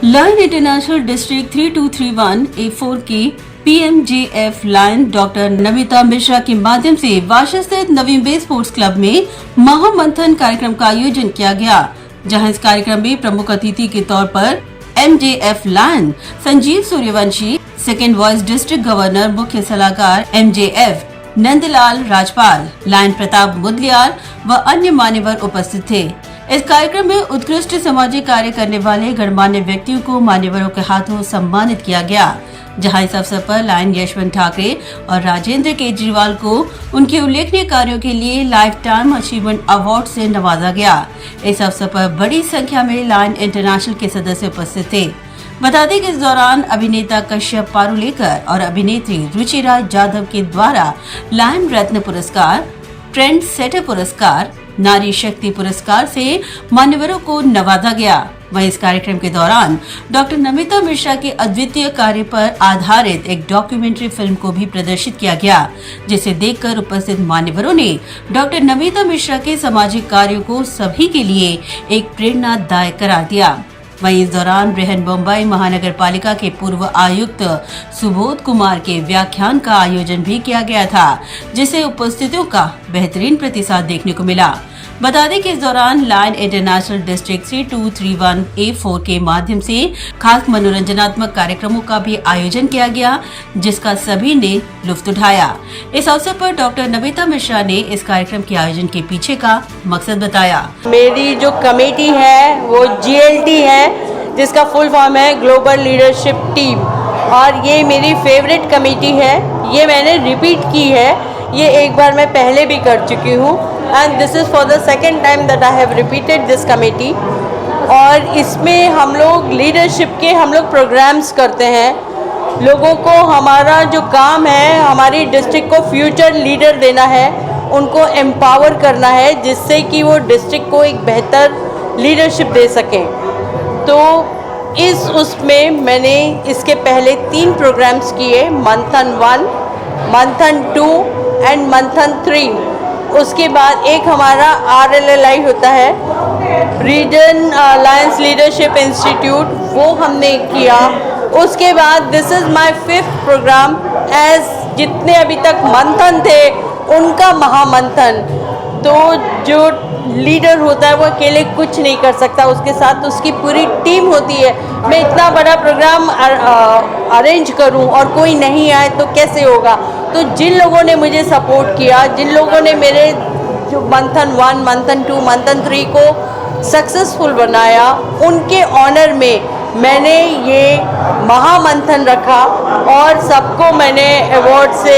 Lion international district 3231 A4 की PMJF lion doctor Namita Mishra के माध्यम से वाशा स्थित नवीन बे स्पोर्ट्स क्लब में महामंथन कार्यक्रम का आयोजन किया गया, जहां इस कार्यक्रम में प्रमुख अतिथि के तौर पर MJF lion Sanjeev Suryavanshi, second vice district governor, मुख्य सलाहकार MJF नंदलाल राजपाल, लायन प्रताप मुदलियार व अन्य मान्यवर उपस्थित थे। इस कार्यक्रम में उत्कृष्ट सामाजिक कार्य करने वाले गणमान्य व्यक्तियों को मान्यवरों के हाथों सम्मानित किया गया, जहां इस अवसर पर लायन यशवंत ठाकरे और राजेंद्र केजरीवाल को उनके उल्लेखनीय कार्यों के लिए लाइफ टाइम अचीवमेंट अवार्ड से नवाजा गया। इस अवसर पर बड़ी संख्या में लायन इंटरनेशनल के सदस्य उपस्थित थे। बता दें कि इस दौरान अभिनेता कश्यप पारुलेकर और अभिनेत्री रुचिरा यादव के द्वारा लायन रत्न पुरस्कार, ट्रेंड सेटर पुरस्कार, नारी शक्ति पुरस्कार से मान्यवरों को नवाजा गया। वहीं इस कार्यक्रम के दौरान डॉक्टर नमिता मिश्रा के अद्वितीय कार्य पर आधारित एक डॉक्यूमेंट्री फिल्म को भी प्रदर्शित किया गया, जिसे देखकर उपस्थित मान्यवरों ने डॉक्टर नमिता मिश्रा के सामाजिक कार्यों को सभी के लिए एक प्रेरणादायक करार दिया। वहीं इस दौरान बृहन मुंबई महानगर पालिका के पूर्व आयुक्त सुबोध कुमार के व्याख्यान का आयोजन भी किया गया था, जिसे उपस्थितों का बेहतरीन प्रतिसाद देखने को मिला। बता दें कि इस दौरान लायन इंटरनेशनल डिस्ट्रिक्ट 3231 A4 के माध्यम से खास मनोरंजनात्मक कार्यक्रमों का भी आयोजन किया गया, जिसका सभी ने लुत्फ उठाया। इस अवसर पर डॉक्टर नमिता मिश्रा ने इस कार्यक्रम के आयोजन के पीछे का मकसद बताया। मेरी जो कमेटी है वो GLT है, जिसका फुल फॉर्म है ग्लोबल लीडरशिप टीम, और ये मेरी फेवरेट कमेटी है। ये मैंने रिपीट की है, ये एक बार मैं पहले भी कर चुकी हूँ, and this is for the second time that I have repeated this committee. और इसमें हम लोग लीडरशिप के प्रोग्राम्स करते हैं। लोगों को हमारा जो काम है, हमारी डिस्ट्रिक्ट को फ्यूचर लीडर देना है, उनको एम्पावर करना है, जिससे कि वो डिस्ट्रिक्ट को एक बेहतर लीडरशिप दे सकें। तो उसमें मैंने इसके पहले 3 प्रोग्राम्स किए, मंथन 1, मंथन 2 एंड मंथन 3। उसके बाद एक हमारा RLLI होता है, रीजन लायंस लीडरशिप इंस्टीट्यूट, वो हमने किया। उसके बाद this is my 5th programme, as जितने अभी तक मंथन थे उनका महामंथन। तो जो लीडर होता है वो अकेले कुछ नहीं कर सकता, उसके साथ उसकी पूरी टीम होती है। मैं इतना बड़ा प्रोग्राम अरेंज करूं और कोई नहीं आए तो कैसे होगा। तो जिन लोगों ने मुझे सपोर्ट किया, जिन लोगों ने मेरे जो मंथन 1, मंथन 2, मंथन 3 को सक्सेसफुल बनाया, उनके ऑनर में मैंने ये महामंथन रखा और सबको मैंने अवार्ड से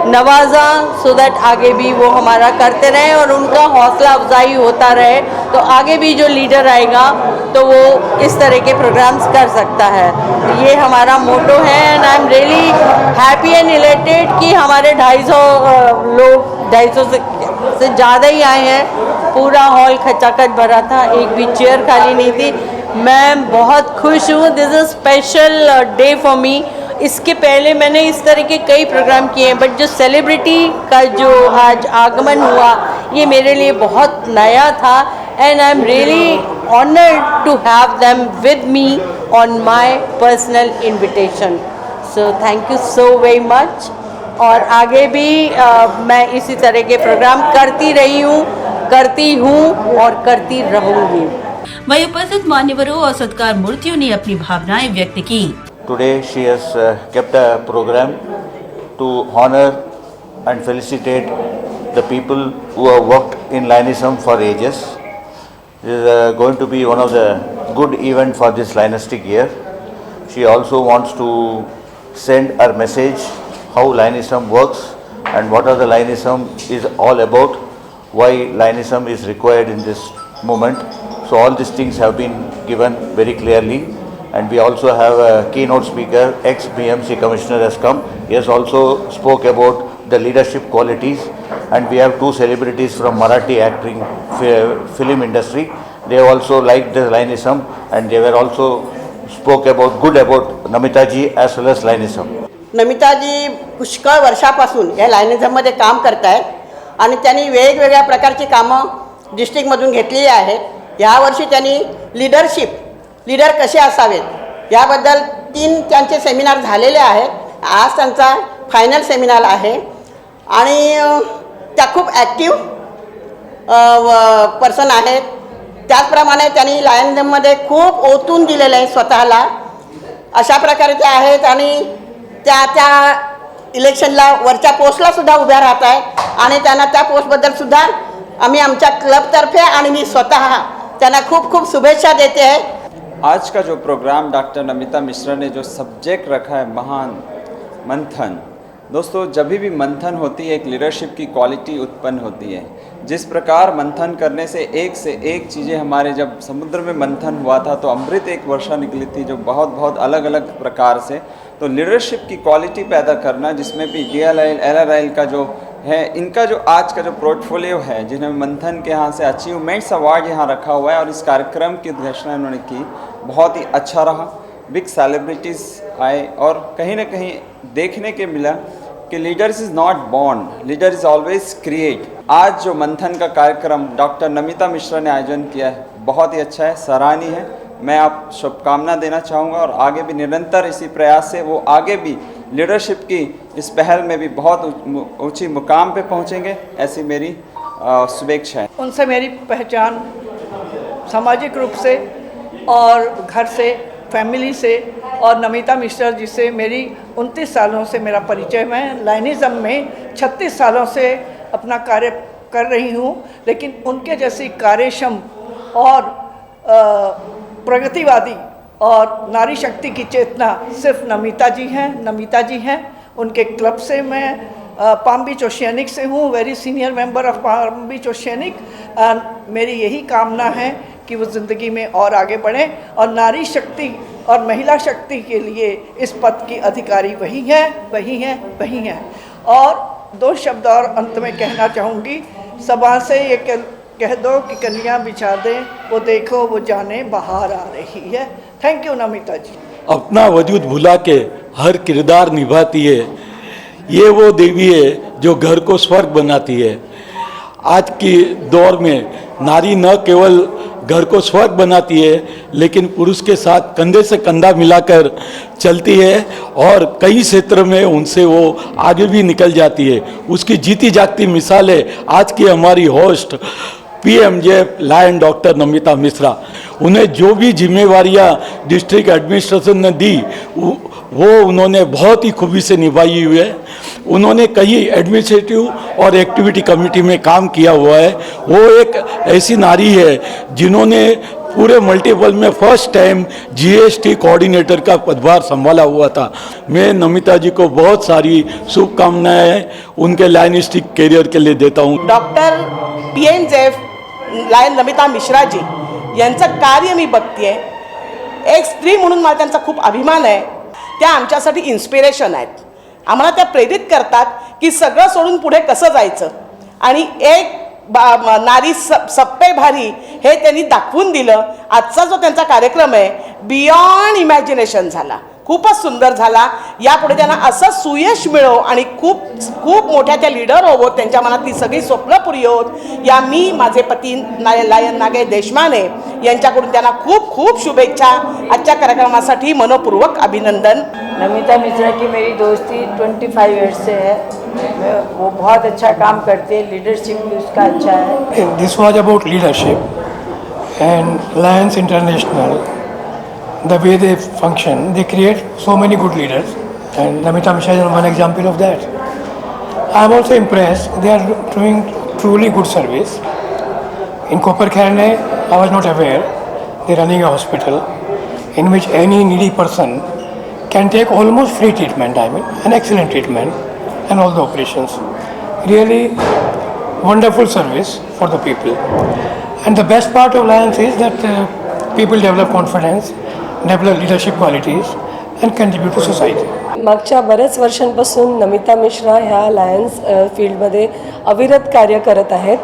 नवाजा, सो दैट आगे भी वो हमारा करते रहे और उनका हौसला अफजाई होता रहे। तो आगे भी जो लीडर आएगा तो वो इस तरह के प्रोग्राम्स कर सकता है। ये हमारा मोटो है, and I am really happy and elated कि हमारे 250 लोग, 250 से ज़्यादा ही आए हैं। पूरा हॉल खचाखच भरा था, एक भी चेयर खाली नहीं थी। मैं बहुत खुश हूँ। This is special day for me. इसके पहले मैंने इस तरह के कई प्रोग्राम किए हैं, बट जो सेलिब्रिटी का जो आज आगमन हुआ, ये मेरे लिए बहुत नया था, and I am really honoured to have them with me on my personal invitation. So thank you so very much. और आगे भी मैं इसी तरह के प्रोग्राम करती हूँ और करती रहूँगी। वहीं उपस्थित मान्यवरों और सत्कार मूर्तियों ने अपनी भावनाएं व्यक्त की। Today she has kept a program to honor and felicitate the people who have worked in Lionism for ages. This is going to be one of the good event for this Lionistic year. She also wants to send her message how Lionism works and what are the Lionism is all about, why Lionism is required in this moment. So all these things have been given very clearly. And we also have a keynote speaker, ex-BMC commissioner has come. He has also spoke about the leadership qualities, and we have 2 celebrities from Marathi acting film industry. They have also liked the Lionism, and they were also spoke about good about Namita ji as well as Lionism. Namita जी पुष्कळ वर्षापासून या लायनिझममध्ये काम करत आहेत आणि त्यांनी वेगवेगळ्या प्रकारची कामं डिस्ट्रिक्टमधून घेतलेली आहेत। यावर्षी त्यांनी लीडरशिप लीडर कसे असावेत याबद्दल 3 त्यांचे सेमिनार झालेले आहेत. आज त्यांचा फायनल सेमिनार आहे आणि त्या खूप ॲक्टिव्ह पर्सन आहेत. त्याचप्रमाणे त्यांनी लायन्समध्ये खूप ओतून दिलेलं आहे स्वतःला. अशा प्रकारे ते आहेत आणि त्या इलेक्शनला वरच्या पोस्टला सुद्धा उभ्या राहत आहेत आणि त्यांना त्या पोस्टबद्दल सुद्धा आम्ही आमच्या क्लबतर्फे आणि मी स्वतः त्यांना खूप खूप शुभेच्छा देते आहे. आज का जो प्रोग्राम डॉक्टर नमिता मिश्रा ने जो सब्जेक्ट रखा है महान मंथन, दोस्तों जब भी मंथन होती है एक लीडरशिप की क्वालिटी उत्पन्न होती है. जिस प्रकार मंथन करने से एक चीज़ें हमारे जब समुद्र में मंथन हुआ था तो अमृत एक वर्षा निकली थी जो बहुत अलग अलग प्रकार से. तो लीडरशिप की क्वालिटी पैदा करना जिसमें भी DLIL LRIL का जो है इनका जो आज का जो पोर्टफोलियो है जिन्हें मंथन के यहाँ से अचीवमेंट्स अवार्ड यहाँ रखा हुआ है और इस कार्यक्रम की घोषणा इन्होंने की, बहुत ही अच्छा रहा. बिग सेलिब्रिटीज़ आए और कहीं ना कहीं देखने के मिला कि leaders is not born, leader is always create. आज जो मंथन का कार्यक्रम डॉक्टर नमिता मिश्रा ने आयोजन किया है बहुत ही अच्छा है, सराहनीय है. मैं आप शुभकामना देना चाहूँगा और आगे भी निरंतर इसी प्रयास से वो आगे भी लीडरशिप की इस पहल में भी बहुत ऊंची मुकाम पे पहुँचेंगे, ऐसी मेरी शुभेच्छा है. उनसे मेरी पहचान सामाजिक रूप से और घर से, फैमिली से, और नमिता मिश्रा जी से मेरी 29 सालों से मेरा परिचय. मैं लाइनिज़्म में 36 सालों से अपना कार्य कर रही हूँ, लेकिन उनके जैसी कार्यक्षम और प्रगतिवादी और नारी शक्ति की चेतना सिर्फ नमिता जी हैं. उनके क्लब से मैं पाम बीच ओशियानिक से हूँ, very senior member of palm beach oceanic. मेरी यही कामना है कि वो ज़िंदगी में और आगे बढ़ें और नारी शक्ति और महिला शक्ति के लिए इस पद की अधिकारी वही हैं. और 2 शब्द और अंत में कहना चाहूँगी. सभा से ये कह दो कि कलियाँ बिछा दें, वो देखो वो जाने बाहर आ रही है. थैंक यू नमिता जी. अपना वजूद भुला के हर किरदार निभाती है. ये वो देवी है जो घर को स्वर्ग बनाती है. आज के दौर में नारी न केवल घर को स्वर्ग बनाती है लेकिन पुरुष के साथ कंधे से कंधा मिलाकर चलती है और कई क्षेत्र में उनसे वो आगे भी निकल जाती है. उसकी जीती जागती मिसाल है आज की हमारी host PMJF lion doctor Namita Mishra. उन्हें जो भी जिम्मेवारियां डिस्ट्रिक्ट एडमिनिस्ट्रेशन ने दी वो उन्होंने बहुत ही खूबी से निभाई हुई है. उन्होंने कई एडमिनिस्ट्रेटिव और एक्टिविटी कमेटी में काम किया हुआ है. वो एक ऐसी नारी है जिन्होंने पूरे मल्टीपल में फर्स्ट टाइम GST कोऑर्डिनेटर का पदभार संभाला हुआ था. मैं नमिता जी को बहुत सारी शुभकामनाएं उनके लाइनिस्टिक करियर के लिए देता हूँ. Doctor PMJF lion Namita Mishra ji यांचं कार्य मी बघते. एक स्त्री म्हणून मला त्यांचा खूप अभिमान आहे. त्या आमच्यासाठी इन्स्पिरेशन आहेत. आम्हाला त्या प्रेरित करतात की सगळं सोडून पुढे कसं जायचं आणि एक नारी सप्पे भारी हे त्यांनी दाखवून दिलं. आजचा जो त्यांचा कार्यक्रम आहे बियॉन्ड इमॅजिनेशन झाला, खूपच सुंदर झाला. यापुढे त्यांना असं सुयश मिळो आणि खूप खूप मोठ्या त्या लीडर होवो, त्यांच्या मनातली सगळी स्वप्न पुरी होत या मी माझे पती लायन नागे देशमाने यांच्याकडून त्यांना खूप खूप शुभेच्छा. आजच्या कार्यक्रमासाठी मनपूर्वक अभिनंदन. नमिता मिश्रा की मेरी दोस्ती 25 ईयर्स से है. वो बहुत अच्छा काम करते हैं, लीडरशिप भी उसका अच्छा है. This was about leadership and Lions International. The way they function, they create so many good leaders, and Namita Mishra is one example of that. I am also impressed. They are doing truly good service. In Koperkerne, I was not aware. They are running a hospital in which any needy person can take almost free treatment. I mean, an excellent treatment, and all the operations. Really wonderful service for the people. And the best part of Lions is that people develop confidence, develop leadership qualities and contribute to society. मागच्या बऱ्याच वर्षांपासून नमिता मिश्रा ह्या Lions फील्डमध्ये अविरत कार्य करत आहेत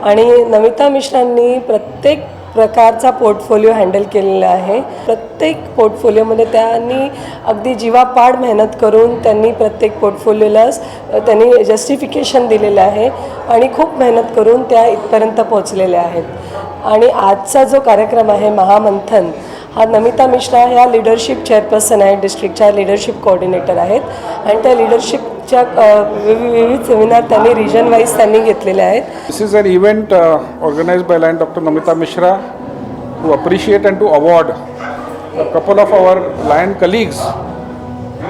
आणि नमिता मिश्रांनी प्रत्येक प्रकारचा पोर्टफोलिओ हँडल केलेला आहे. प्रत्येक पोर्टफोलिओमध्ये त्यांनी अगदी जीवापाड मेहनत करून त्यांनी प्रत्येक पोर्टफोलिओला त्यांनी जस्टिफिकेशन दिलेलं आहे आणि खूप मेहनत करून त्या इथपर्यंत पोहोचलेल्या आहेत. आणि आजचा जो कार्यक्रम आहे महामंथन हा नमिता मिश्रा ह्या लिडरशिप चेअरपर्सन आहेत, डिस्ट्रिक्टच्या लिडरशिप कोऑर्डिनेटर आहेत आणि त्या लिडरशिपच्या विविध सेमिनार त्यांनी रिजन वाईज त्यांनी घेतलेले आहेत. This is an event organized by Lion Dr. Namita Mishra to appreciate and to award a couple of our Lion colleagues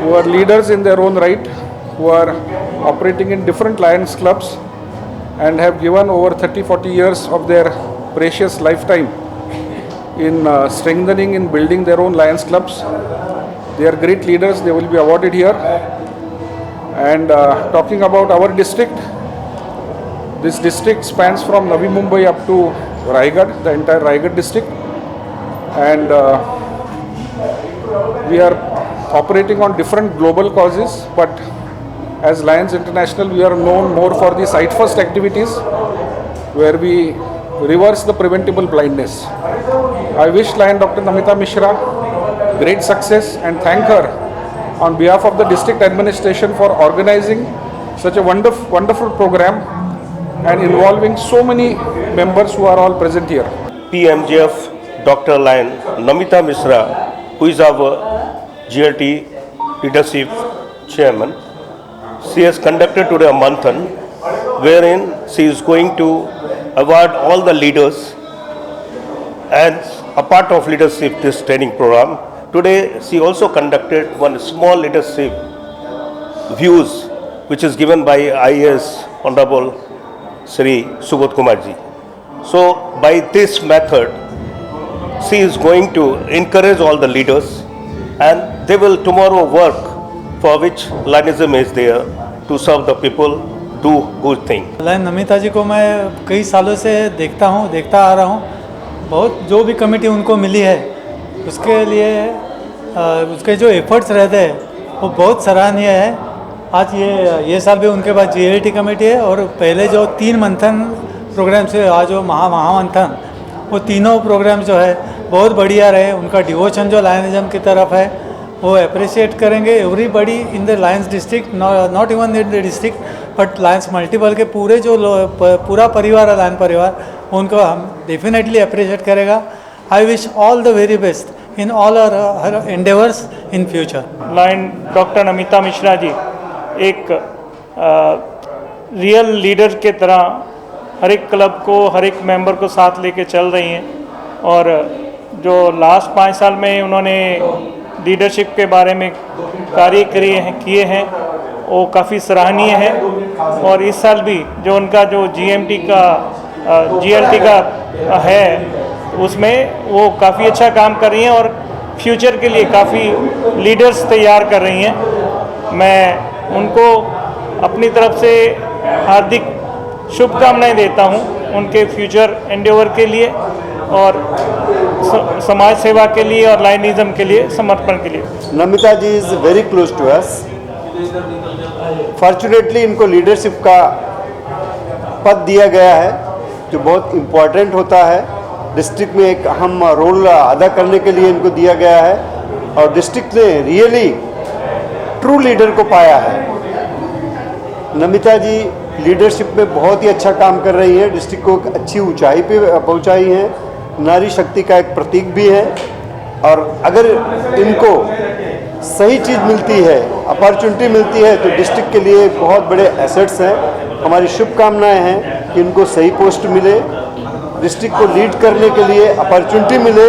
who are leaders in their own right, who are operating in different Lions clubs and have given over 30-40 years of their precious lifetime in strengthening and building their own Lions clubs. They are great leaders. They will be awarded here. And talking about our district, this district spans from Navi Mumbai up to Raigad, the entire Raigad district. And we are operating on different global causes, but as Lions International, we are known more for the Sight First activities, where we reverse the preventable blindness. I wish Lion Dr. Namita Mishra great success and thank her on behalf of the district administration for organizing such a wonderful program and involving so many members who are all present here. PMJF Dr. Lion Namita Mishra, who is our GLT leadership chairman, she has conducted today a manthan wherein she is going to award all the leaders as a part of leadership this training program. Today she also conducted one small leadership views which is given by IAS Honorable Sri Subodh Kumar ji. So by this method she is going to encourage all the leaders and they will tomorrow work for which Lionism is there to serve the people, do good thing. Lion Namita ji को मैं कई सालों से देखता आ रहा हूँ. बहुत जो भी कमेटी उनको मिली है उसके लिए उसके जो एफर्ट्स रहते हैं वो बहुत सराहनीय है. आज ये साल भी उनके पास GLT कमेटी है और पहले जो 3 मंथन प्रोग्राम से आज जो महामंथन वो तीनों प्रोग्राम जो है बहुत बढ़िया रहे. उनका डिवोशन जो लायनिज्म की तरफ है वो अप्रिशिएट करेंगे. Everybody in the Lions district, not even in the district but Lions multiple के पूरे जो पूरा परिवार है लायन परिवार, उनको हम डेफिनेटली अप्रिशिएट करेगा. I wish all the very best in all our endeavours in future. Lion doctor Namita Mishra ji एक रियल लीडर के तरह हर एक क्लब को, हर एक मेंबर को साथ लेके चल रही हैं और जो लास्ट 5 साल में उन्होंने लीडरशिप के बारे में कार्य किए हैं वो काफ़ी सराहनीय है. और इस साल भी जो उनका जो GLT का है उसमें वो काफ़ी अच्छा काम कर रही हैं और फ्यूचर के लिए काफ़ी लीडर्स तैयार कर रही हैं. मैं उनको अपनी तरफ से हार्दिक शुभकामनाएं देता हूं उनके फ्यूचर एंडेवर के लिए और समाज सेवा के लिए और लायनिज्म के लिए समर्पण के लिए. Namita ji is very close to us. Fortunately इनको लीडरशिप का पद दिया गया है जो बहुत इम्पोर्टेंट होता है. डिस्ट्रिक्ट में एक अहम रोल अदा करने के लिए इनको दिया गया है और डिस्ट्रिक्ट ने रियली ट्रू लीडर को पाया है. नमिता जी लीडरशिप में बहुत ही अच्छा काम कर रही है, डिस्ट्रिक्ट को एक अच्छी ऊंचाई पे पहुंचाई है. नारी शक्ति का एक प्रतीक भी है और अगर इनको सही चीज़ मिलती है, अपॉर्चुनिटी मिलती है तो डिस्ट्रिक्ट के लिए बहुत बड़े एसेट्स हैं. हमारी शुभकामनाएं हैं कि इनको सही पोस्ट मिले, डिस्ट्रिक्ट को लीड करने के लिए अपॉर्चुनिटी मिले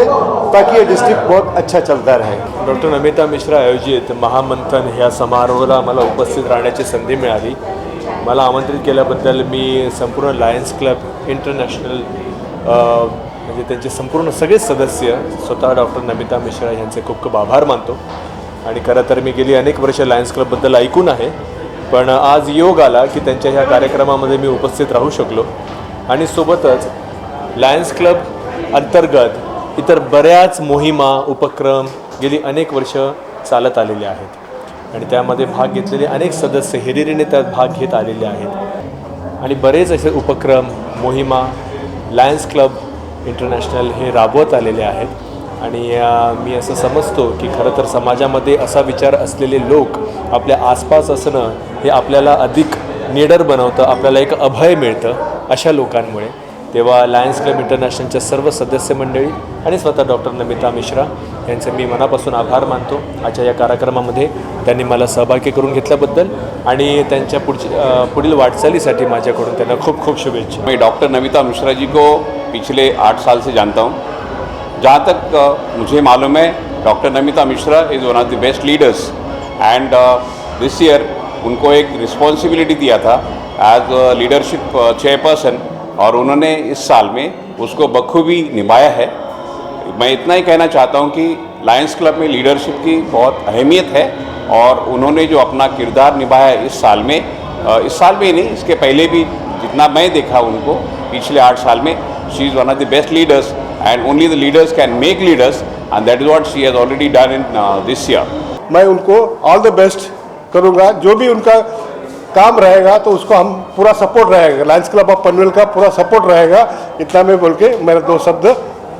ताकि ये डिस्ट्रिक्ट बहुत अच्छा चलता रहे. डॉक्टर नमिता मिश्रा आयोजित महामंथन ह्या समारोहाला मला उपस्थित राहण्याची संधी मिळाली. मला आमंत्रित केल्याबद्दल मी संपूर्ण लायन्स क्लब इंटरनॅशनल म्हणजे त्यांचे संपूर्ण सगळे सदस्य, स्वतः डॉक्टर नमिता मिश्रा यांचे खूप खूप आभार मानतो. आणि खरं तर मी गेली अनेक वर्ष लायन्स क्लबबद्दल ऐकून आहे, पण आज योग आला की त्यांच्या ह्या कार्यक्रमामध्ये मी उपस्थित राहू शकलो. आणि सोबतच लायन्स क्लब अंतर्गत इतर बऱ्याच मोहिमा, उपक्रम गेली अनेक वर्ष चालत आलेले आहेत आणि त्यामध्ये भाग घेतलेले अनेक सदस्य हिरिरीने त्यात भाग घेत आलेले आहेत. आणि बरेच असे उपक्रम, मोहिमा लायन्स क्लब इंटरनॅशनल हे राबवत आलेले आहेत. आणि मी असं समजतो की खरं तर समाजामध्ये असा विचार असलेले लोक आपल्या आसपास असणं हे आपल्याला अधिक निडर बनवतं, आपल्याला एक अभय मिळतं अशा लोकांमुळे. तेव्हा लायन्स क्लब इंटरनॅशनलच्या सर्व सदस्य मंडळी आणि स्वतः डॉक्टर नमिता मिश्रा यांचे मी मनापासून आभार मानतो आजच्या या कार्यक्रमामध्ये त्यांनी मला सहभागी करून घेतल्याबद्दल आणि त्यांच्या पुढील वाटचालीसाठी माझ्याकडून त्यांना खूप खूप शुभेच्छा। मैं डॉक्टर नमिता मिश्रा जी को पिछले 8 साल से जानता हूँ। जहाँ तक मुझे मालूम है doctor Namita Mishra is one of the best leaders and this year उनको एक रिस्पॉन्सिबिलिटी दिया था एज लीडरशिप चेयरपर्सन और उन्होंने इस साल में उसको बखूबी निभाया है। मैं इतना ही कहना चाहता हूँ कि लायंस क्लब में लीडरशिप की बहुत अहमियत है और उन्होंने जो अपना किरदार निभाया है इस साल में ही नहीं, इसके पहले भी जितना मैं देखा उनको पिछले 8 साल में, she is one of the best leaders and only the leaders can make leaders and that is what she has already done in this year. मैं उनको ऑल द बेस्ट करूँगा, जो भी उनका काम रहेगा तो उसको हम पूरा सपोर्ट रहेगा, लायंस क्लब ऑफ पनवेल का पूरा सपोर्ट रहेगा। इतना मैं बोल के मेरा 2 शब्द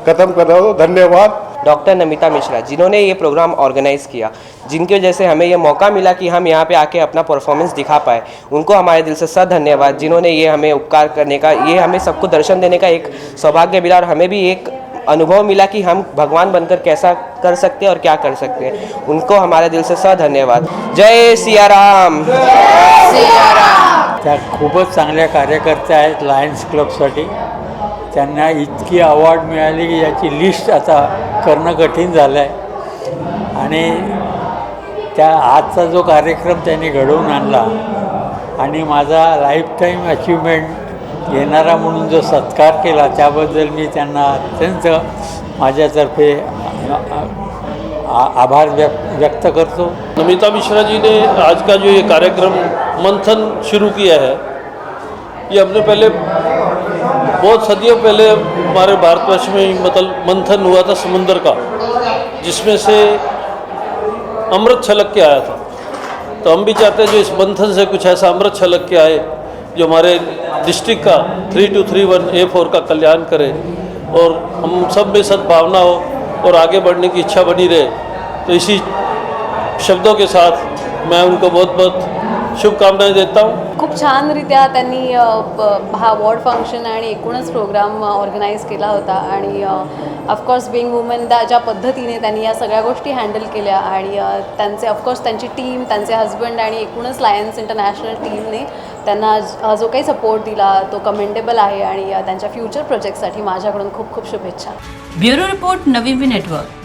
खत्म कर रहा हूँ। धन्यवाद। डॉक्टर नमिता मिश्रा जिन्होंने ये प्रोग्राम ऑर्गेनाइज़ किया, जिनकी वजह से हमें ये मौका मिला कि हम यहाँ पे आके अपना परफॉर्मेंस दिखा पाए, उनको हमारे दिल से धन्यवाद। जिन्होंने ये हमें उपकार करने का, ये हमें सबको दर्शन देने का एक सौभाग्य मिला और हमें भी एक अनुभव मिला कि हम भगवान बनकर कैसा कर सकते हैं और क्या कर सकते हैं। उनको हमारे दिल से धन्यवाद। जय सिया राम। त्या खूपच चांगल्या कार्यकर्त्या आहेत लायन्स क्लबसाठी। त्यांना इतकी अवॉर्ड मिळाली की याची लिस्ट आता करणं कठीण झालं आहे आणि त्या आजचा जो कार्यक्रम त्यांनी घडवून आणला आणि माझा लाईफटाईम अचीवमेंट येणारा म्हणून जो सत्कार केला त्याबद्दल मी त्यांना अत्यंत माझ्यातर्फे आभार व्यक्त करतो। नमिता मिश्रा जी ने आज का जो ये कार्यक्रम मंथन शुरू किया है, ये हमने पहले बहुत सदियों पहले हमारे भारतवर्ष में मतलब मंथन हुआ था समुंदर का, जिसमें से अमृत छलक के आया था। तो हम भी चाहते हैं जो इस मंथन से कुछ ऐसा अमृत छलक के आए जो हमारे डिस्ट्रिक्ट का 3231 A4 का कल्याण करे और हम सब में सद्भावना हो और आगे बढ़ने की इच्छा बनी रहे। तो इसी शब्दों के साथ मैं उनको बहुत बहुत शुभकामनाएं देता हूँ। खूप छानरित्या त्यांनी हा अवॉर्ड फंक्शन आणि एकूणच प्रोग्राम ऑर्गनाईज केला होता आणि ऑफकोर्स बिंग वुमेन ज्या पद्धतीने त्यांनी या सगळ्या गोष्टी हँडल केल्या आणि त्यांचे ऑफकोर्स त्यांची टीम, त्यांचे हजबंड आणि एकूणच लायन्स इंटरनॅशनल टीमने त्यांना जो काही सपोर्ट दिला तो कमेंडेबल आहे आणि त्यांच्या फ्युचर प्रोजेक्टसाठी माझ्याकडून खूप खूप शुभेच्छा। ब्युरो रिपोर्ट नवी नेटवर्क।